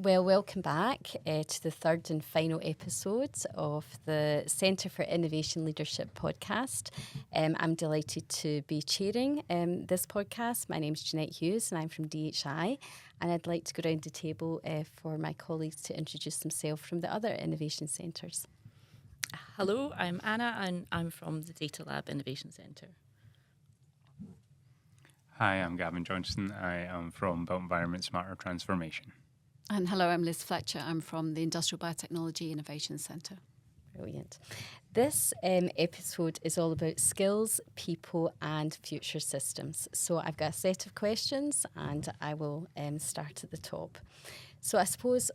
Well, welcome back to the third and final episode of the Centre for Innovation Leadership podcast. I'm delighted to be chairing this podcast. My name's Jeanette Hughes and I'm from DHI. And I'd like to go around the table for my colleagues to introduce themselves from the other innovation centres. Hello, I'm Anna and I'm from the Data Lab Innovation Centre. Hi, I'm Gavin Johnston. I am from Built Environment Smarter Transformation. And hello, I'm Liz Fletcher. I'm from the Industrial Biotechnology Innovation Centre. Brilliant. This episode is all about skills, people and future systems. So I've got a set of questions and I will start at the top. So I suppose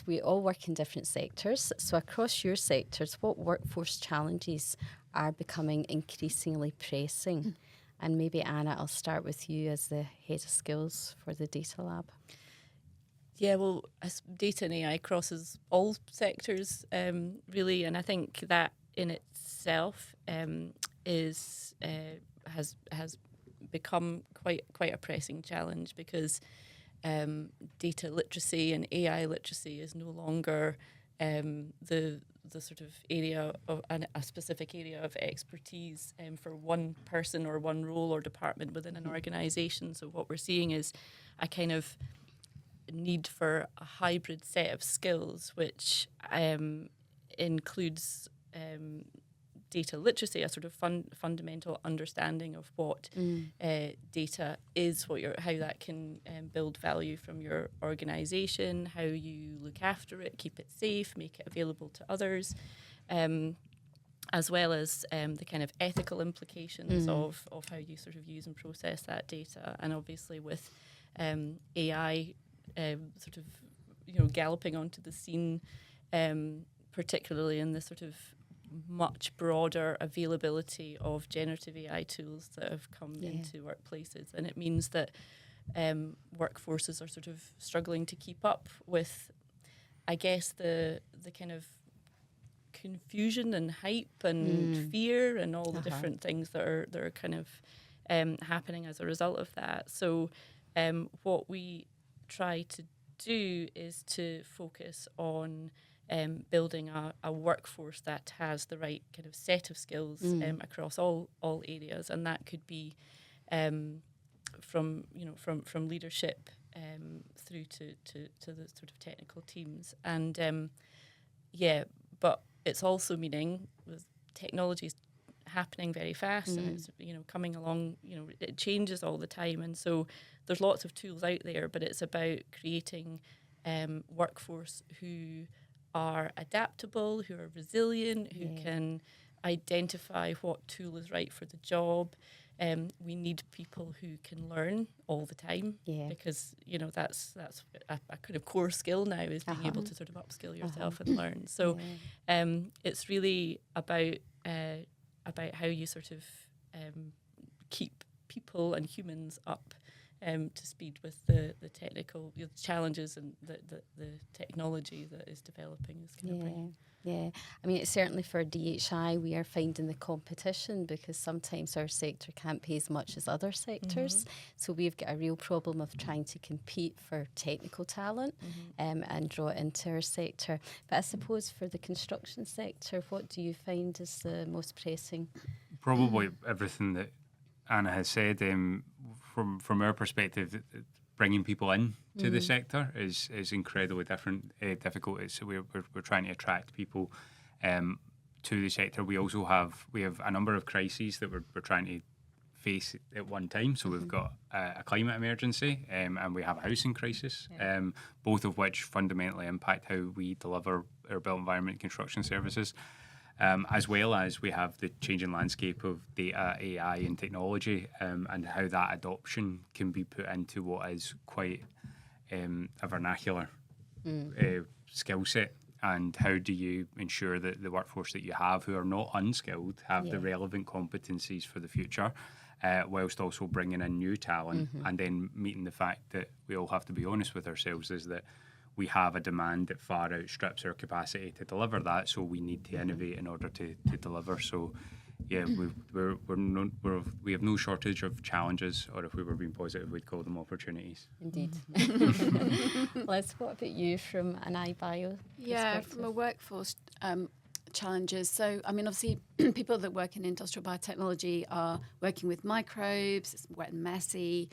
we all work in different sectors. So across your sectors, what workforce challenges are becoming increasingly pressing? And maybe Anna, I'll start with you as the head of skills for the Data Lab. Yeah, well, as data and AI crosses all sectors, really, and I think that in itself has become quite a pressing challenge because data literacy and AI literacy is no longer the sort of area of a specific area of expertise for one person or one role or department within an organisation. So what we're seeing is a kind of need for a hybrid set of skills, which includes data literacy, a sort of fundamental understanding of what data is, how that can build value from your organisation, how you look after it, keep it safe, make it available to others, as well as the kind of ethical implications of how you sort of use and process that data. And obviously with AI sort of, galloping onto the scene, particularly in the sort of much broader availability of generative AI tools that have come into workplaces. And it means that workforces are sort of struggling to keep up with, I guess, the kind of confusion and hype and fear and all the different things that are kind of happening as a result of that. So what we try to do is to focus on building a workforce that has the right kind of set of skills across all areas, and that could be from leadership through to the sort of technical teams. And but it's also meaning with technologies happening very fast and it's coming along, it changes all the time, and so there's lots of tools out there, but it's about creating workforce who are adaptable, who are resilient, who can identify what tool is right for the job. We need people who can learn all the time because that's a kind of core skill now, is being able to sort of upskill yourself and learn. So it's really about how you sort of keep people and humans up to speed with the technical challenges and the technology that is developing is going to bring. Yeah, I mean, it's certainly for DHI, we are finding the competition because sometimes our sector can't pay as much as other sectors. So we've got a real problem of trying to compete for technical talent and draw it into our sector. But I suppose for the construction sector, what do you find is the most pressing? Probably everything that Anna has said. From our perspective, bringing people in to the sector is incredibly difficult. We're trying to attract people to the sector. We also have a number of crises that we're trying to face at one time. So we've got a climate emergency and we have a housing crisis, both of which fundamentally impact how we deliver our built environment construction services. As well as we have the changing landscape of data, AI and technology, and how that adoption can be put into what is quite a vernacular skill set. And how do you ensure that the workforce that you have, who are not unskilled, have the relevant competencies for the future, whilst also bringing in new talent, and then meeting the fact that we all have to be honest with ourselves, is that we have a demand that far outstrips our capacity to deliver that, so we need to innovate in order to deliver. So yeah, we have no shortage of challenges, or if we were being positive, we'd call them opportunities. Indeed. Liz, what about you from an iBio Yeah, perspective? from a workforce challenges. So, I mean, obviously, people that work in industrial biotechnology are working with microbes. It's wet and messy,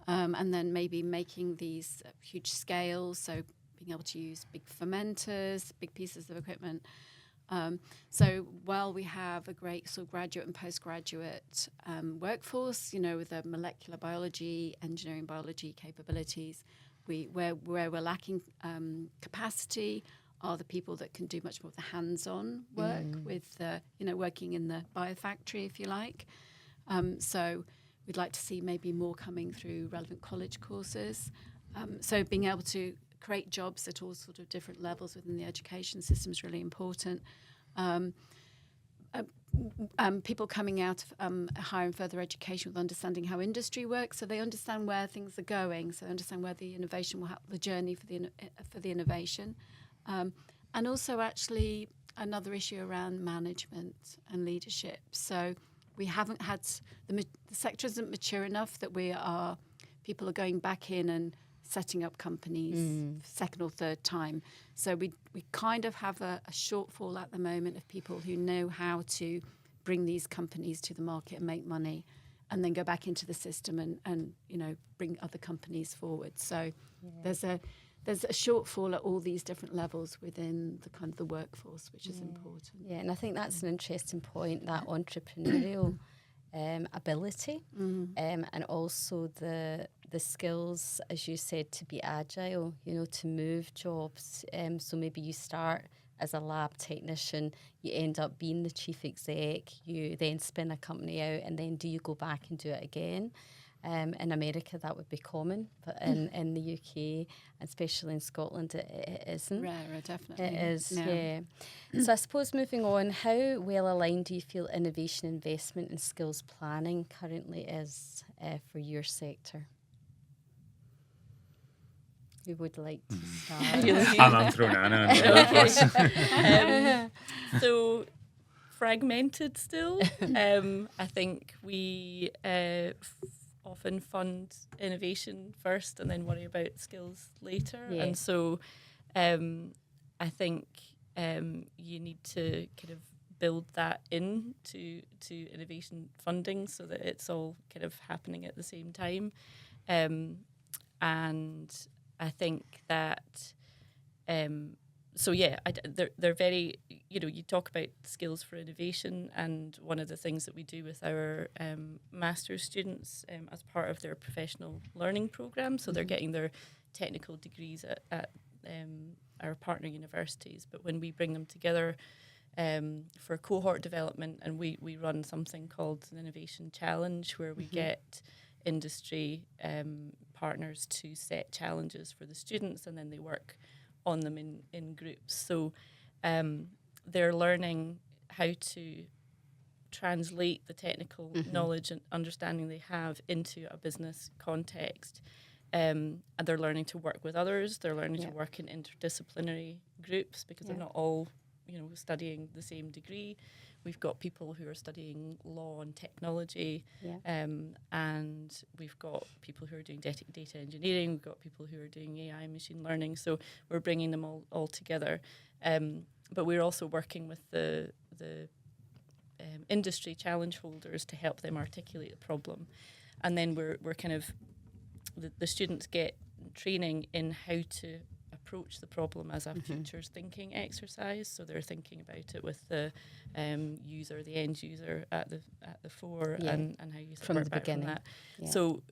and then maybe making these huge scales. So, being able to use big fermenters, big pieces of equipment. So while we have a great sort of graduate and postgraduate workforce, with the molecular biology, engineering biology capabilities, where we're lacking capacity are the people that can do much more of the hands-on work with, working in the biofactory, if you like. So we'd like to see maybe more coming through relevant college courses. So being able to create jobs at all sort of different levels within the education system is really important. People coming out of higher and further education with understanding how industry works, so they understand where things are going, so they understand where the innovation will the journey for the innovation, and also actually another issue around management and leadership. So we haven't had the sector isn't mature enough that people are going back in and setting up companies second or third time. So we kind of have a shortfall at the moment of people who know how to bring these companies to the market and make money and then go back into the system and bring other companies forward. So there's a shortfall at all these different levels within the kind of the workforce, which is important. Yeah, and I think that's an interesting point, that entrepreneurial ability, and also the skills, as you said, to be agile, to move jobs. So maybe you start as a lab technician, you end up being the chief exec, you then spin a company out, and then do you go back and do it again? In America, that would be common, but in the UK, especially in Scotland, it isn't. Rarer, definitely. It is, No. yeah. So I suppose moving on, how well aligned do you feel innovation investment and skills planning currently is for your sector? Who would like to start? I'm throwing Anna in the first. So fragmented still. I think we often fund innovation first and then worry about skills later. Yeah. And so I think you need to kind of build that into innovation funding so that it's all kind of happening at the same time. And I think that they're very, you talk about skills for innovation, and one of the things that we do with our master's students as part of their professional learning program, so they're getting their technical degrees at our partner universities, but when we bring them together for cohort development, and we run something called an innovation challenge where we get industry partners to set challenges for the students, and then they work on them in groups. So they're learning how to translate the technical knowledge and understanding they have into a business context. And they're learning to work with others. They're learning to work in interdisciplinary groups because they're not all, studying the same degree. We've got people who are studying law and technology, and we've got people who are doing data engineering. We've got people who are doing AI and machine learning. So we're bringing them all together. But we're also working with the industry challenge holders to help them articulate the problem. And then we're kind of, the students get training in how to approach the problem as a futures thinking exercise. So they're thinking about it with the user, the end user at the fore, and how you from work the back beginning. from that. Yeah. So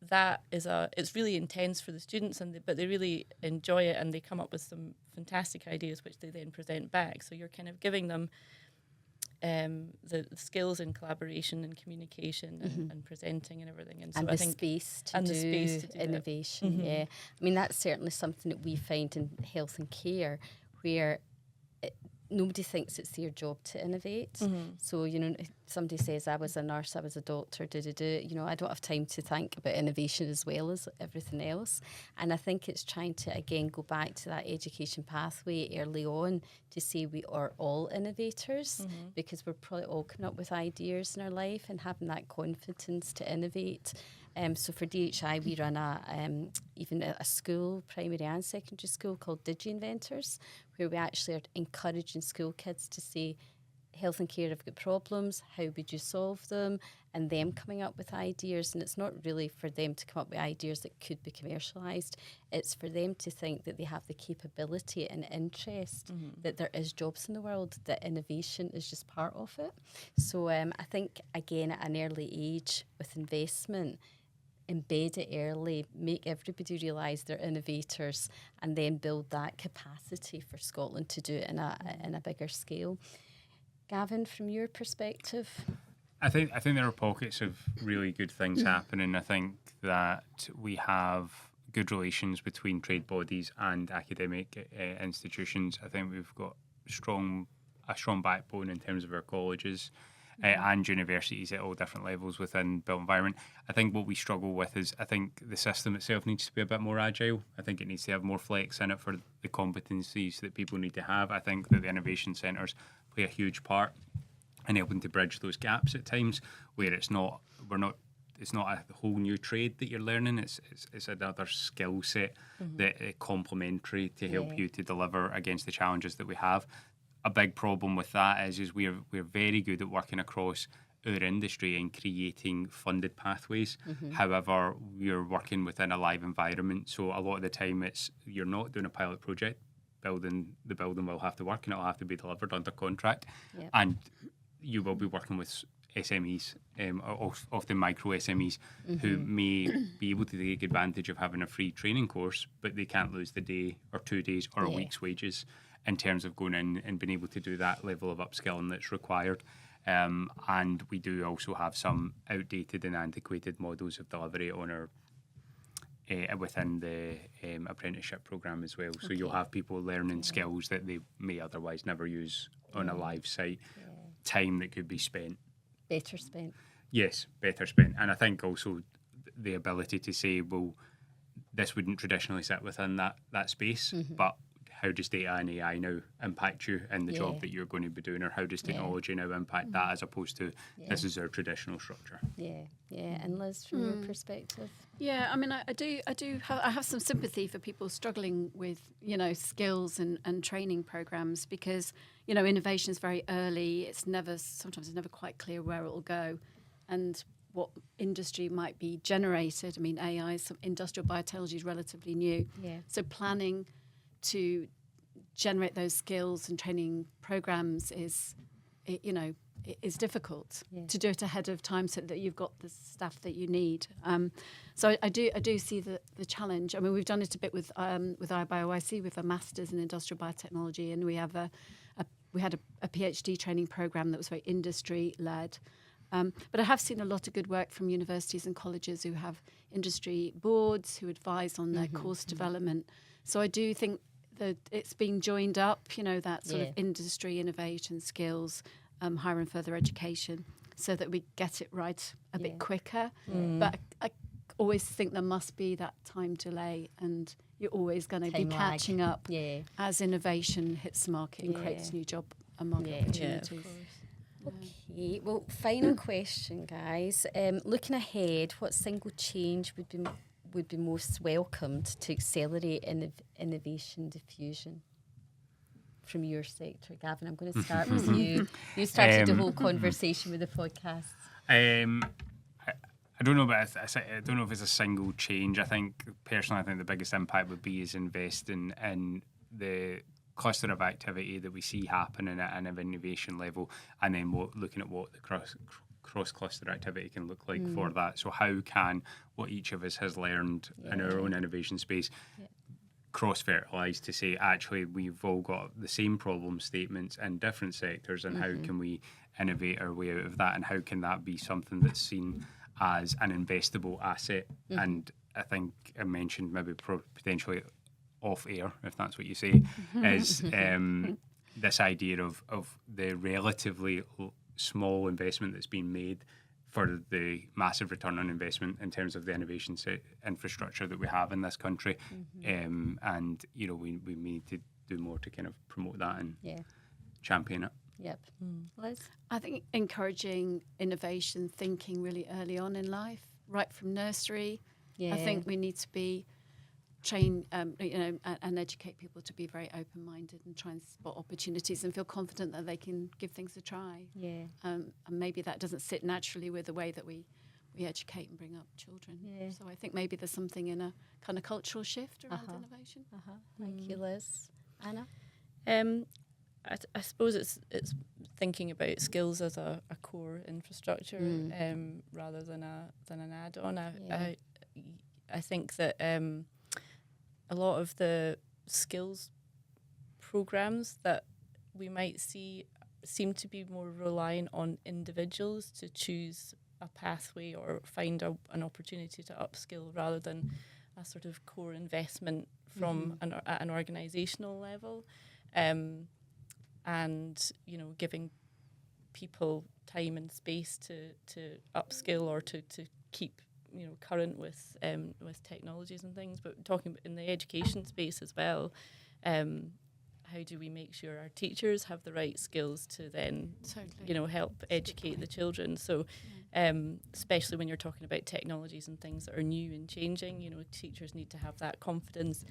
that is it's really intense for the students, but they really enjoy it, and they come up with some fantastic ideas which they then present back. So you're kind of giving them the skills in collaboration and communication and presenting and everything, and so and I the think space to and do the space to do innovation. that. Yeah, I mean that's certainly something that we find in health and care, where nobody thinks it's their job to innovate. So, you know, if somebody says, I was a nurse, I was a doctor, you know, I don't have time to think about innovation as well as everything else. And I think it's trying to, again, go back to that education pathway early on to say we are all innovators, because we're probably all coming up with ideas in our life and having that confidence to innovate. So for DHI, we run even a school, primary and secondary school, called Digi Inventors, where we actually are encouraging school kids to say, health and care have got problems, how would you solve them? And them coming up with ideas. And it's not really for them to come up with ideas that could be commercialised. It's for them to think that they have the capability and interest, that there is jobs in the world, that innovation is just part of it. So I think, again, at an early age with investment, embed it early, make everybody realise they're innovators, and then build that capacity for Scotland to do it in a bigger scale. Gavin, from your perspective? I think there are pockets of really good things happening. I think that we have good relations between trade bodies and academic institutions. I think we've got a strong backbone in terms of our colleges. And universities at all different levels within built environment. I think what we struggle with is, I think the system itself needs to be a bit more agile. I think it needs to have more flex in it for the competencies that people need to have. I think that the innovation centres play a huge part in helping to bridge those gaps at times, where it's not a whole new trade that you're learning. It's another skill set that is complementary to help you to deliver against the challenges that we have. A big problem with that is we're very good at working across our industry and creating funded pathways. However, we're working within a live environment, so a lot of the time you're not doing a pilot project. The building will have to work and it'll have to be delivered under contract, and you will be working with SMEs, often micro SMEs, who may be able to take advantage of having a free training course, but they can't lose the day or 2 days or a week's wages in terms of going in and being able to do that level of upskilling that's required. And we do also have some outdated and antiquated models of delivery on our within the apprenticeship programme as well. So you'll have people learning skills that they may otherwise never use on a live site. Time that could be spent. Better spent. Yes, better spent. And I think also the ability to say, well, this wouldn't traditionally sit within that space, but how does data and AI now impact you in the job that you're going to be doing, or how does technology now impact that, as opposed to this is our traditional structure? And Liz, from your perspective? Yeah, I mean, I have some sympathy for people struggling with, you know, skills and training programs, because, you know, innovation is very early. Sometimes it's never quite clear where it will go and what industry might be generated. I mean, AI, industrial biotechnology is relatively new. So planning to generate those skills and training programs is difficult to do it ahead of time, so that you've got the staff that you need. So I do see the challenge. I mean, we've done it a bit with iBioIC with a master's in industrial biotechnology, and we had a PhD training program that was very industry led. But I have seen a lot of good work from universities and colleges who have industry boards who advise on their course development. So I do think that it's being joined up, you know, that sort of industry innovation skills, higher and further education, so that we get it right a bit quicker. But I always think there must be that time delay, and you're always going to be catching up as innovation hits the market and creates new job and market opportunities. Okay, well, final question, guys. Looking ahead, what single change would be most welcomed to accelerate innovation diffusion from your sector? Gavin, I'm going to start with you. You started the whole conversation with the podcast. I don't know, but I don't know if it's a single change. I think the biggest impact would be is investing in the cluster of activity that we see happening at an innovation level, and then looking at what the cross-cluster activity can look like for that. So how can what each of us has learned in our own innovation space cross-fertilise to say, actually, we've all got the same problem statements in different sectors, and how can we innovate our way out of that, and how can that be something that's seen as an investable asset? And I think I mentioned maybe potentially off air, if that's what you say, is this idea of the relatively small investment that's been made for the massive return on investment in terms of the innovation infrastructure that we have in this country. And, you know, we need to do more to kind of promote that and champion it. Yep. Liz? I think encouraging innovation thinking really early on in life, right from nursery. I think we need to be train, and educate people to be very open-minded and try and spot opportunities and feel confident that they can give things a try. Yeah. And maybe that doesn't sit naturally with the way that we educate and bring up children. Yeah. So I think maybe there's something in a kind of cultural shift around innovation. Thank you, Liz. Anna? I suppose it's thinking about skills as a core infrastructure rather than an add-on. I think that a lot of the skills programs that we might see seem to be more reliant on individuals to choose a pathway or find an opportunity to upskill rather than a sort of core investment from at an organisational level. And, you know, giving people time and space to upskill or to keep, you know, current with technologies and things. But talking about in the education space as well, how do we make sure our teachers have the right skills to then, you know, help educate the children? So, especially when you're talking about technologies and things that are new and changing, you know, teachers need to have that confidence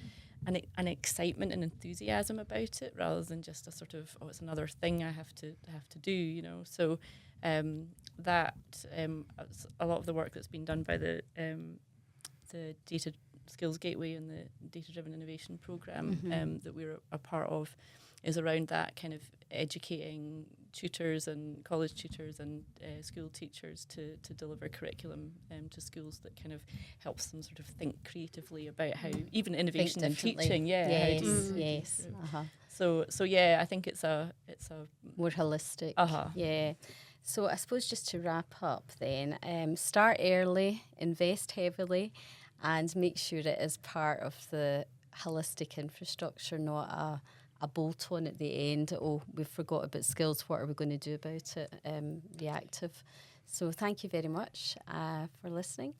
and an excitement and enthusiasm about it, rather than just a sort of, oh, it's another thing I have to do, you know. So that a lot of the work that's been done by the Data Skills Gateway and the Data Driven Innovation Programme that we're a part of is around that, kind of educating tutors and college tutors and school teachers to deliver curriculum to schools that kind of helps them sort of think creatively about how even innovation in teaching, Yes. So yeah, I think it's a more holistic. Yeah. So I suppose just to wrap up then, start early, invest heavily, and make sure it is part of the holistic infrastructure, not a bolt-on at the end. Oh, we forgot about skills. What are we going to do about it? Reactive. So thank you very much for listening.